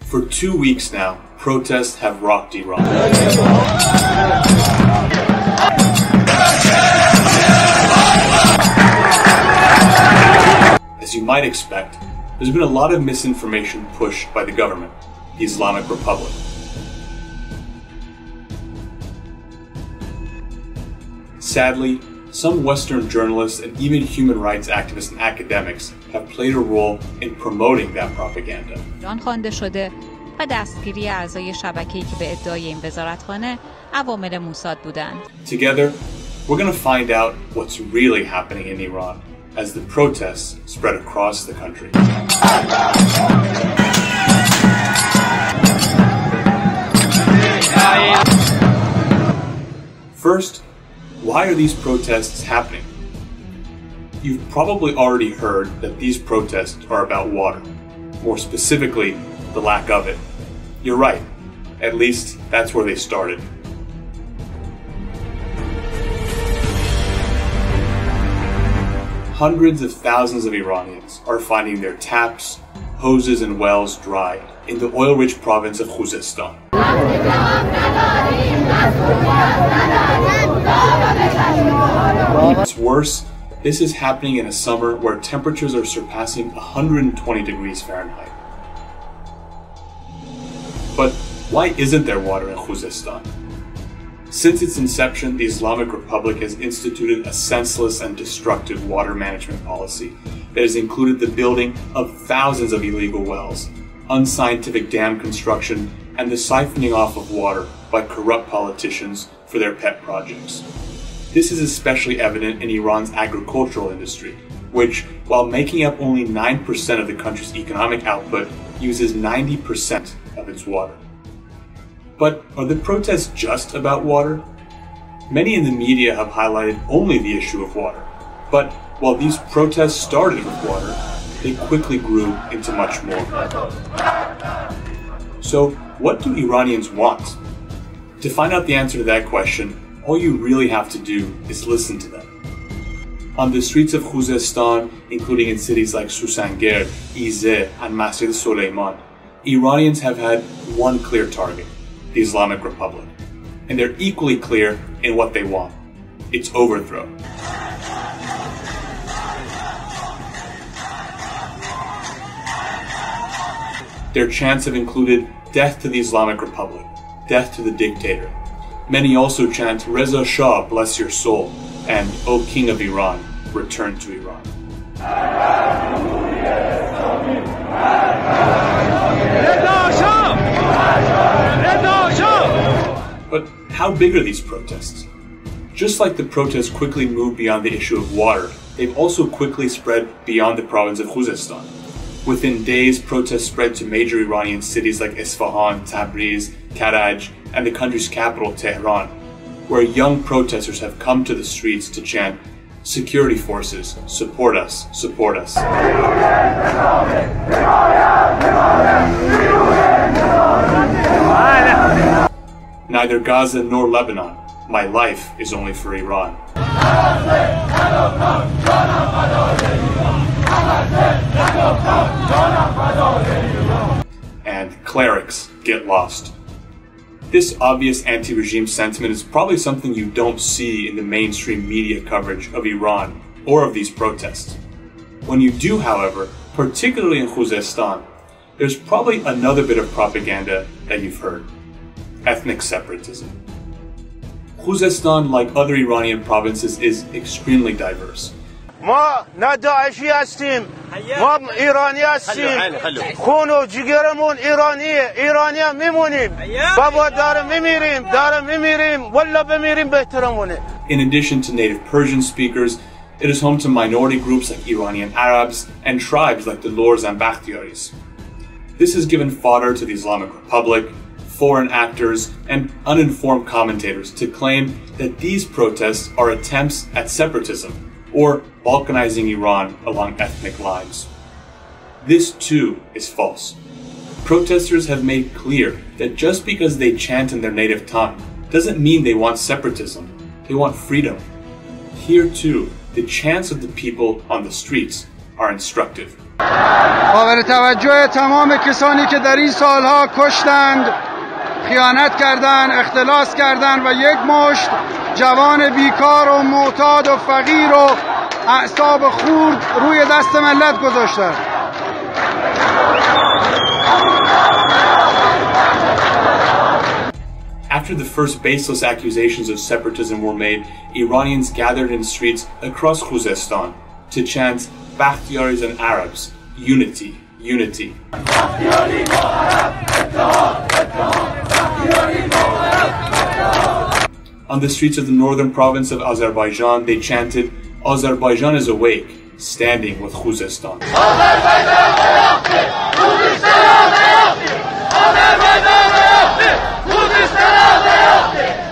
For 2 weeks now, protests have rocked Iran. As you might expect, there's been a lot of misinformation pushed by the government, the Islamic Republic. Sadly, some Western journalists and even human rights activists and academics have played a role in promoting that propaganda. ایران خوانده شده و دستگیری اعضای شبکه‌ای که به ادعای این وزارتخانه عوامل موساد بودند. Together, we're going to find out what's really happening in Iran as the protests spread across the country. First, why are these protests happening? You've probably already heard that these protests are about water, more specifically, the lack of it. You're right, at least that's where they started. Hundreds of thousands of Iranians are finding their taps, hoses and wells dry in the oil-rich province of Khuzestan. What's worse, this is happening in a summer where temperatures are surpassing 120 degrees Fahrenheit. But why isn't there water in Khuzestan? Since its inception, the Islamic Republic has instituted a senseless and destructive water management policy that has included the building of thousands of illegal wells, unscientific dam construction, and the siphoning off of water by corrupt politicians for their pet projects. This is especially evident in Iran's agricultural industry, which, while making up only 9% of the country's economic output, uses 90% of its water. But are the protests just about water? Many in the media have highlighted only the issue of water. But while these protests started with water, they quickly grew into much more. So, what do Iranians want? To find out the answer to that question, all you really have to do is listen to them. On the streets of Khuzestan, including in cities like Susangerd, Izeh, and Masjid Soleiman, Iranians have had one clear target: the Islamic Republic. And they're equally clear in what they want: its overthrow. Their chants have included death to the Islamic Republic, death to the dictator. Many also chant Reza Shah, bless your soul, and O King of Iran, return to Iran. But how big are these protests? Just like the protests quickly moved beyond the issue of water, they've also quickly spread beyond the province of Khuzestan. Within days, protests spread to major Iranian cities like Isfahan, Tabriz, Karaj, and the country's capital, Tehran, where young protesters have come to the streets to chant, "Security forces, support us, support us." Neither Gaza nor Lebanon. My life is only for Iran. And clerics get lost. This obvious anti-regime sentiment is probably something you don't see in the mainstream media coverage of Iran or of these protests. When you do, however, particularly in Khuzestan, there's probably another bit of propaganda that you've heard: ethnic separatism. Khuzestan, like other Iranian provinces, is extremely diverse. ما نه داعشی هستیم، ما ایرانی هستیم، خون و جگرمون ایرانیه، ایرانی هم میمونیم، بابا داره میمیریم، والله بمیریم بهترمونه. In addition to native Persian speakers, it is home to minority groups like Iranian Arabs and tribes like the Lors and Bakhtiaris. This has given fodder to the Islamic Republic, foreign actors, and uninformed commentators to claim that these protests are attempts at separatism, or balkanizing Iran along ethnic lines. This too is false. Protesters have made clear that just because they chant in their native tongue doesn't mean they want separatism. They want freedom. Here too, the chants of the people on the streets are instructive. قابل توجه تمام کسانی که در این سالها کشتند، خیانت کردند، اختلاس کردند و یک مشت جوان بیکار و معتاد و فقیر و اعصاب خورد روی دست ملت گذاشتند. After the first baseless accusations of separatism were made, Iranians gathered in streets across Khuzestan to chant Bakhtiaris and Arabs, unity, unity. On the streets of the northern province of Azerbaijan, they chanted, Azerbaijan is awake, standing with Khuzestan.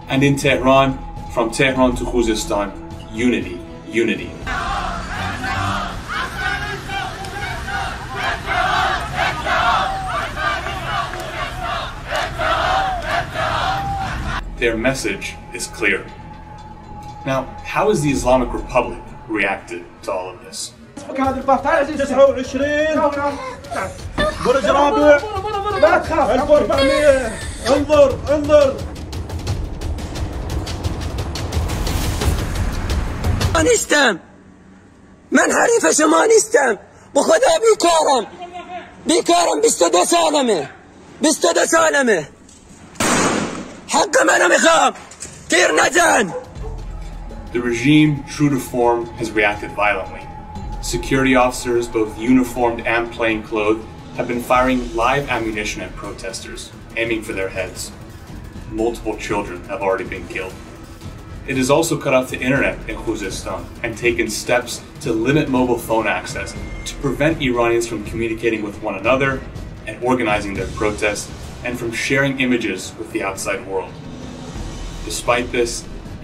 And in Tehran, from Tehran to Khuzestan, unity, unity. Their message is clear. Now, how has the Islamic Republic reacted to all of this? نیستم، من حریف شما نیستم، به خدا بیکارم 22 سالمه حق منو میخوام، تیر نزن. The regime, true to form, has reacted violently. Security officers, both uniformed and plainclothed, have been firing live ammunition at protesters, aiming for their heads. Multiple children have already been killed. It has also cut off the internet in Khuzestan and taken steps to limit mobile phone access to prevent Iranians from communicating with one another and organizing their protests and from sharing images with the outside world. Despite this,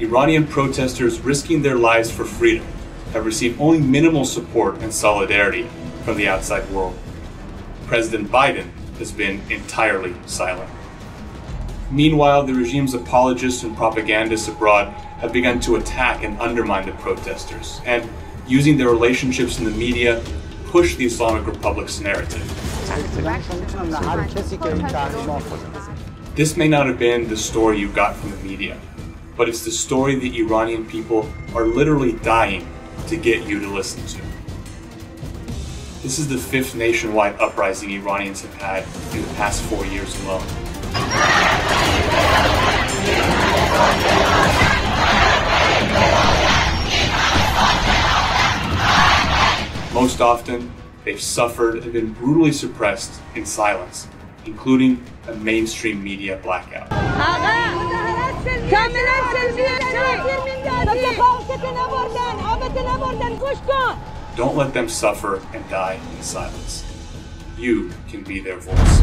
Iranian protesters risking their lives for freedom have received only minimal support and solidarity from the outside world. President Biden has been entirely silent. Meanwhile, the regime's apologists and propagandists abroad have begun to attack and undermine the protesters and, using their relationships in the media, push the Islamic Republic's narrative. This may not have been the story you got from the media, but it's the story the Iranian people are literally dying to get you to listen to. This is the 5th nationwide uprising Iranians have had in the past 4 years alone. Most often, they've suffered and been brutally suppressed in silence, including a mainstream media blackout. Don't let them suffer and die in silence. You can be their voice.